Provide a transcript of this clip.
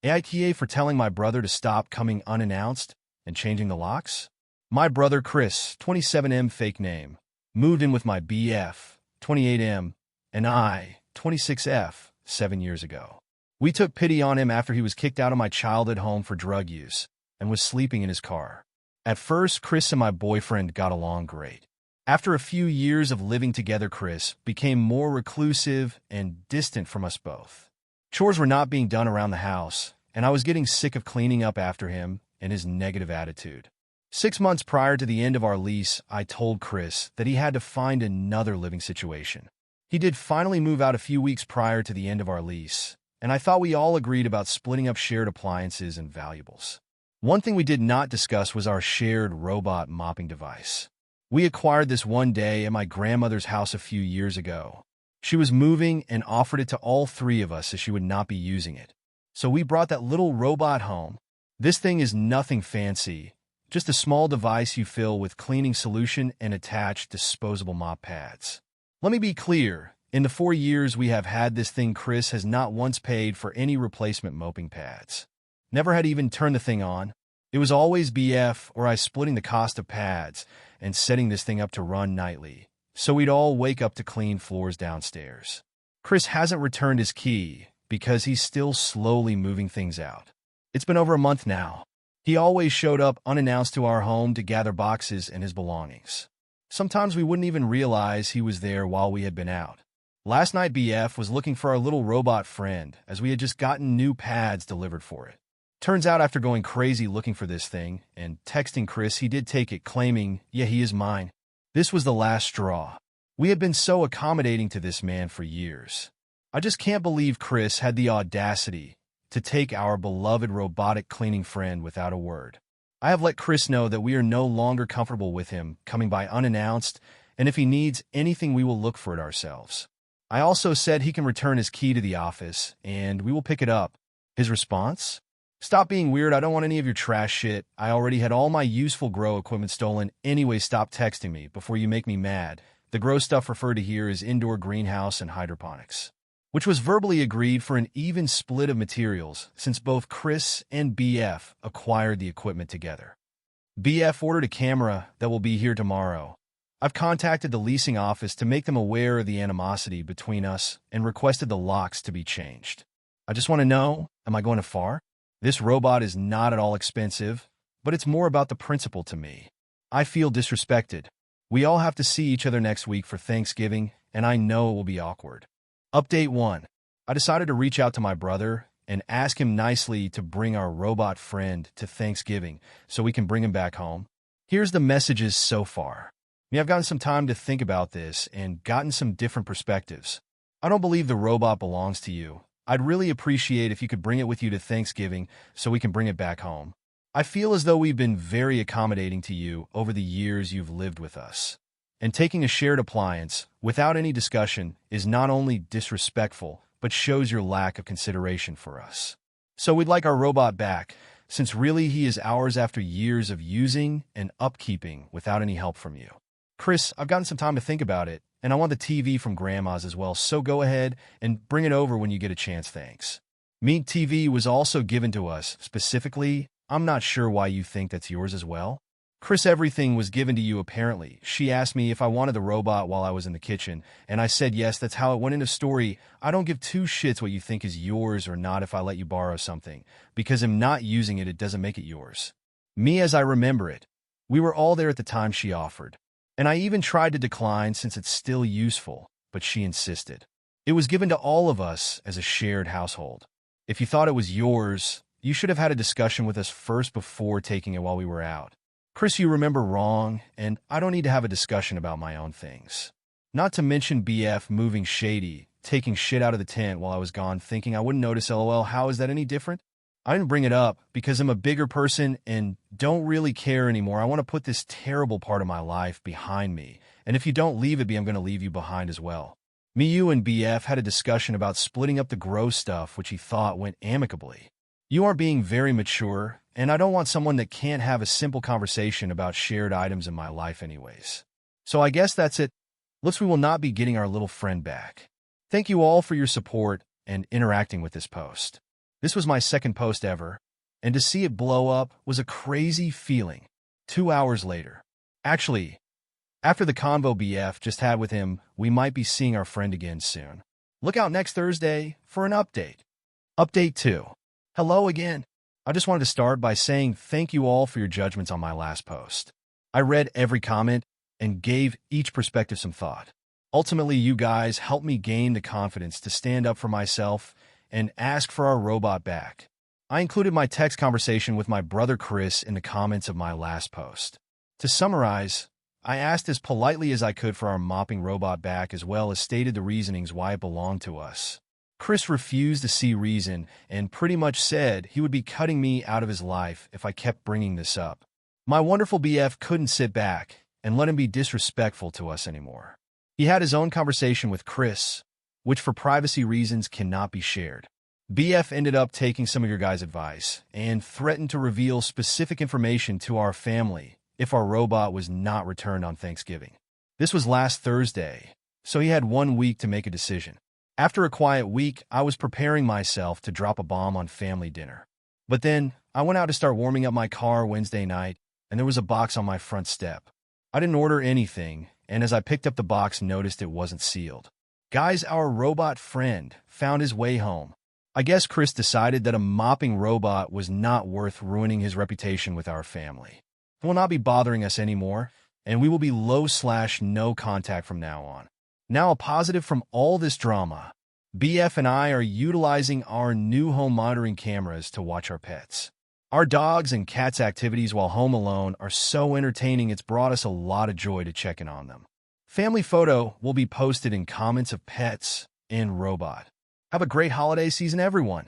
AITA for telling my brother to stop coming unannounced and changing the locks? My brother Chris, 27M fake name, moved in with my BF, 28M, and I, 26F, 7 years ago. We took pity on him after he was kicked out of my childhood home for drug use and was sleeping in his car. At first, Chris and my boyfriend got along great. After a few years of living together, Chris became more reclusive and distant from us both. Chores were not being done around the house, and I was getting sick of cleaning up after him and his negative attitude. 6 months prior to the end of our lease, I told Chris that he had to find another living situation. He did finally move out a few weeks prior to the end of our lease, and I thought we all agreed about splitting up shared appliances and valuables. One thing we did not discuss was our shared robot mopping device. We acquired this one day at my grandmother's house a few years ago. She was moving and offered it to all three of us as she would not be using it. So we brought that little robot home. This thing is nothing fancy, just a small device you fill with cleaning solution and attach disposable mop pads. Let me be clear, in the 4 years we have had this thing, Chris has not once paid for any replacement mopping pads. Never had even turned the thing on. It was always BF or I splitting the cost of pads and setting this thing up to run nightly, so we'd all wake up to clean floors downstairs. Chris hasn't returned his key because he's still slowly moving things out. It's been over a month now. He always showed up unannounced to our home to gather boxes and his belongings. Sometimes we wouldn't even realize he was there while we had been out. Last night BF was looking for our little robot friend as we had just gotten new pads delivered for it. Turns out after going crazy looking for this thing and texting Chris, he did take it, claiming, "Yeah, he is mine." This was the last straw. We had been so accommodating to this man for years. I just can't believe Chris had the audacity to take our beloved robotic cleaning friend without a word. I have let Chris know that we are no longer comfortable with him coming by unannounced, and if he needs anything, we will look for it ourselves. I also said he can return his key to the office, and we will pick it up. His response? "Stop being weird. I don't want any of your trash shit. I already had all my useful grow equipment stolen. Anyway, stop texting me before you make me mad." The grow stuff referred to here is indoor greenhouse and hydroponics, which was verbally agreed for an even split of materials since both Chris and BF acquired the equipment together. BF ordered a camera that will be here tomorrow. I've contacted the leasing office to make them aware of the animosity between us and requested the locks to be changed. I just want to know, am I going too far? This robot is not at all expensive, but it's more about the principle to me. I feel disrespected. We all have to see each other next week for Thanksgiving, and I know it will be awkward. Update 1. I decided to reach out to my brother and ask him nicely to bring our robot friend to Thanksgiving so we can bring him back home. Here's the messages so far. I've gotten some time to think about this and gotten some different perspectives. I don't believe the robot belongs to you. I'd really appreciate if you could bring it with you to Thanksgiving so we can bring it back home. I feel as though we've been very accommodating to you over the years you've lived with us. And taking a shared appliance without any discussion is not only disrespectful, but shows your lack of consideration for us. So we'd like our robot back, since really he is ours after years of using and upkeeping without any help from you. Chris, I've gotten some time to think about it, and I want the TV from Grandma's as well, so go ahead and bring it over when you get a chance, thanks. Meat TV was also given to us, specifically. I'm not sure why you think that's yours as well. Chris, everything was given to you apparently. She asked me if I wanted the robot while I was in the kitchen, and I said yes, that's how it went in a story. I don't give two shits what you think is yours or not if I let you borrow something, because I'm not using it, it doesn't make it yours. Me as I remember it. We were all there at the time she offered. And I even tried to decline since it's still useful, but she insisted. It was given to all of us as a shared household. If you thought it was yours, you should have had a discussion with us first before taking it while we were out. Chris, you remember wrong, and I don't need to have a discussion about my own things. Not to mention BF moving shady, taking shit out of the tent while I was gone, thinking I wouldn't notice, LOL, how is that any different? I didn't bring it up because I'm a bigger person and don't really care anymore. I want to put this terrible part of my life behind me, and if you don't leave it be, I'm going to leave you behind as well. Me, you, and BF had a discussion about splitting up the gross stuff, which he thought went amicably. You aren't being very mature, and I don't want someone that can't have a simple conversation about shared items in my life anyways. So I guess that's it. Looks we will not be getting our little friend back. Thank you all for your support and interacting with this post. This was my second post ever, and to see it blow up was a crazy feeling. 2 hours later. Actually, after the convo BF just had with him, we might be seeing our friend again soon. Look out next Thursday for an update. Update 2. Hello again. I just wanted to start by saying thank you all for your judgments on my last post. I read every comment and gave each perspective some thought. Ultimately, you guys helped me gain the confidence to stand up for myself and ask for our robot back. I included my text conversation with my brother Chris in the comments of my last post. To summarize, I asked as politely as I could for our mopping robot back, as well as stated the reasonings why it belonged to us. Chris refused to see reason and pretty much said he would be cutting me out of his life if I kept bringing this up. My wonderful BF couldn't sit back and let him be disrespectful to us anymore. He had his own conversation with Chris, which for privacy reasons cannot be shared. BF ended up taking some of your guys' advice and threatened to reveal specific information to our family if our robot was not returned on Thanksgiving. This was last Thursday, so he had 1 week to make a decision. After a quiet week, I was preparing myself to drop a bomb on family dinner. But then, I went out to start warming up my car Wednesday night, and there was a box on my front step. I didn't order anything, and as I picked up the box, noticed it wasn't sealed. Guys, our robot friend found his way home. I guess Chris decided that a mopping robot was not worth ruining his reputation with our family. He will not be bothering us anymore, and we will be low/no contact from now on. Now a positive from all this drama. BF and I are utilizing our new home monitoring cameras to watch our pets. Our dogs and cats' activities while home alone are so entertaining, it's brought us a lot of joy to check in on them. Family photo will be posted in comments of pets and robot. Have a great holiday season, everyone.